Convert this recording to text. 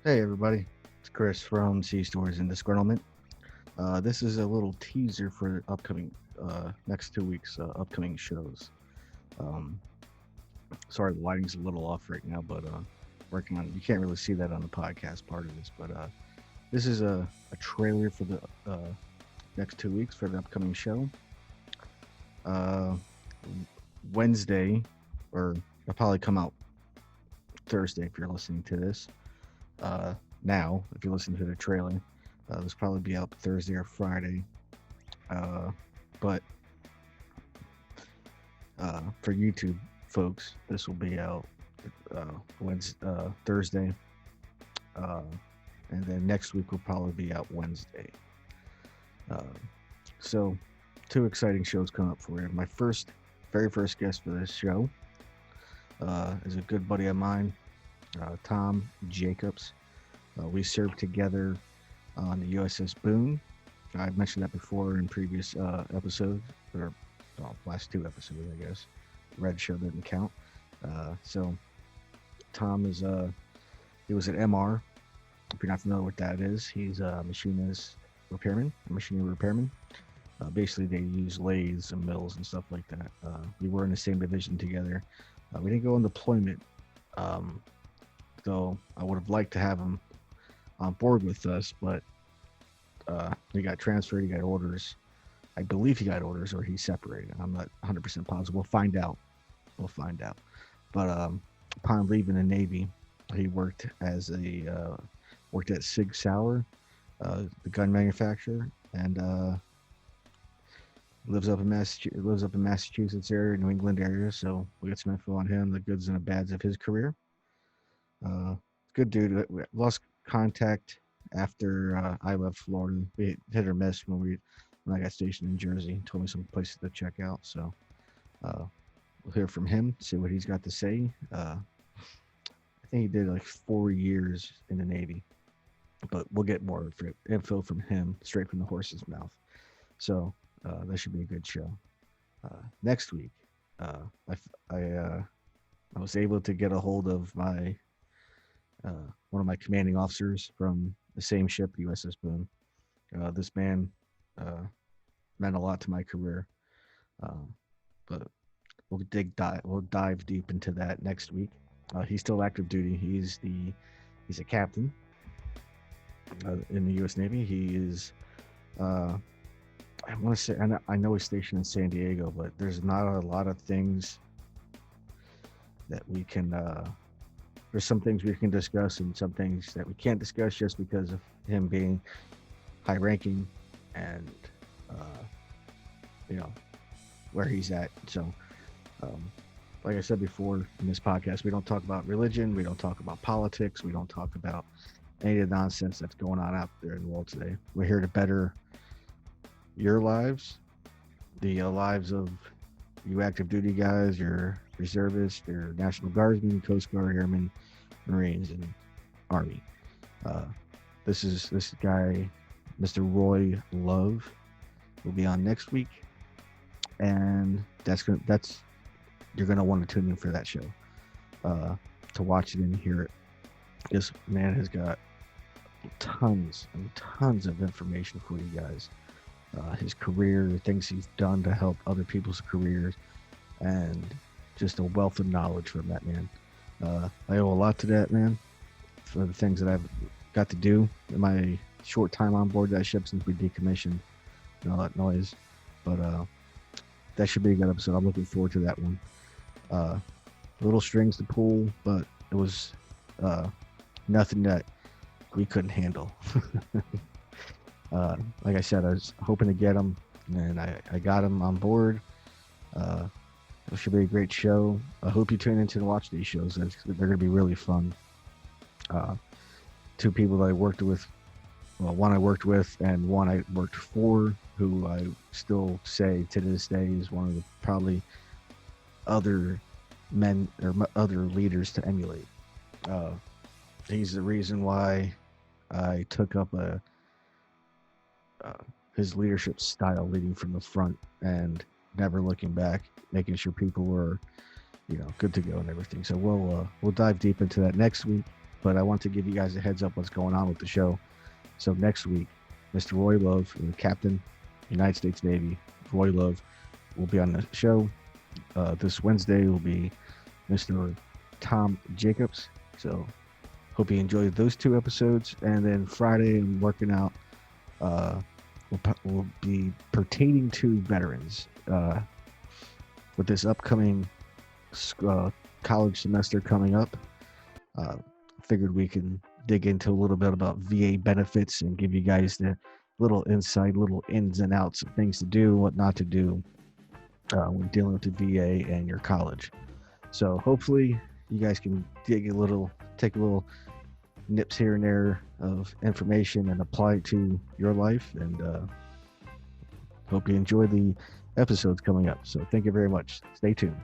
Hey everybody, it's Chris from C Stories and Disgruntlement. This is a little teaser for upcoming next 2 weeks upcoming shows. Um, Sorry, the lighting's a little off right now, but working on it. You can't really see that on the podcast part of this, but this is a trailer for the next 2 weeks for the upcoming show. Uh, Wednesday, or it'll probably come out Thursday if you're listening to this. Uh, Now, if you listen to the trailer, this will probably be out Thursday or Friday. Uh, but for YouTube folks, this will be out Thursday, uh, and then next week will probably be out Wednesday. Uh, so, two exciting shows come up for you. My very first guest for this show is a good buddy of mine, Tom Jacobs. We served together on the USS Boone. I've mentioned that before in previous episodes, or last two episodes, I guess. Red Show didn't count. So Tom he was an MR. If you're not familiar with that is, he's a machinery repairman. Basically, they use lathes and mills and stuff like that. We were in the same division together. We didn't go on deployment, um, though I would have liked to have him on board with us, but he got transferred. He got orders. I believe he got orders, or he's separated. I'm not 100% positive. We'll find out. We'll find out. But upon leaving the Navy, he worked at Sig Sauer, the gun manufacturer, and lives up in Massachusetts area, New England area. So we got some info on him, the goods and the bads of his career. Good dude. We lost contact after I left Florida. We hit or miss when I got stationed in Jersey. He told me some places to check out. So uh, we'll hear from him, see what he's got to say. I think he did like 4 years in the Navy, but we'll get more info from him straight from the horse's mouth. So that should be a good show. Next week, uh, I, f- I was able to get a hold of one of my commanding officers from the same ship, USS Boone. This man uh, meant a lot to my career, uh, but we'll dive deep into that next week. He's still active duty. He's a captain in the U.S. Navy. He is I want to say I know he's stationed in San Diego, but there's not a lot of things that we can. There's some things we can discuss and some things that we can't discuss just because of him being high ranking and uh, you know where he's at. So, um, like I said before in this podcast, we don't talk about religion, we don't talk about politics, we don't talk about any of the nonsense that's going on out there in the world today. We're here to better your lives, the lives of you active duty guys, your reservists, your National Guardsmen, Coast Guard, Airmen, Marines, and Army. Uh, this guy, Mr. Roy Love, will be on next week, and that's you're gonna want to tune in for that show to watch it and hear it. This man has got tons and tons of information for you guys. His career, things he's done to help other people's careers, and just a wealth of knowledge from that man. I owe a lot to that man for the things that I've got to do in my short time on board that ship since we decommissioned and all that noise. But that should be a good episode. I'm looking forward to that one. Little strings to pull, but it was nothing that we couldn't handle. Like I said, I was hoping to get him, and I got him on board. Uh, it should be a great show. I hope you tune in to watch these shows. They're going to be really fun. Uh, Two people that I worked with, well, one I worked with and one I worked for, who I still say to this day is one of the probably other men or other leaders to emulate. Uh, he's the reason why I took up uh, his leadership style, leading from the front and never looking back, making sure people were, good to go and everything. So we'll dive deep into that next week. but I want to give you guys a heads up what's going on with the show. So next week, Mr. Roy Love, Captain, United States Navy, Roy Love, will be on the show. This Wednesday will be Mr. Tom Jacobs. So hope you enjoyed those 2 episodes. And then Friday, I'm working out. Will be pertaining to veterans. With this upcoming college semester coming up, figured we can dig into a little bit about VA benefits and give you guys the little insight, little ins and outs of things to do, what not to do when dealing with the VA and your college. So hopefully you guys can take a little nips here and there of information and apply it to your life. And hope you enjoy the episodes coming up. So thank you very much. Stay tuned.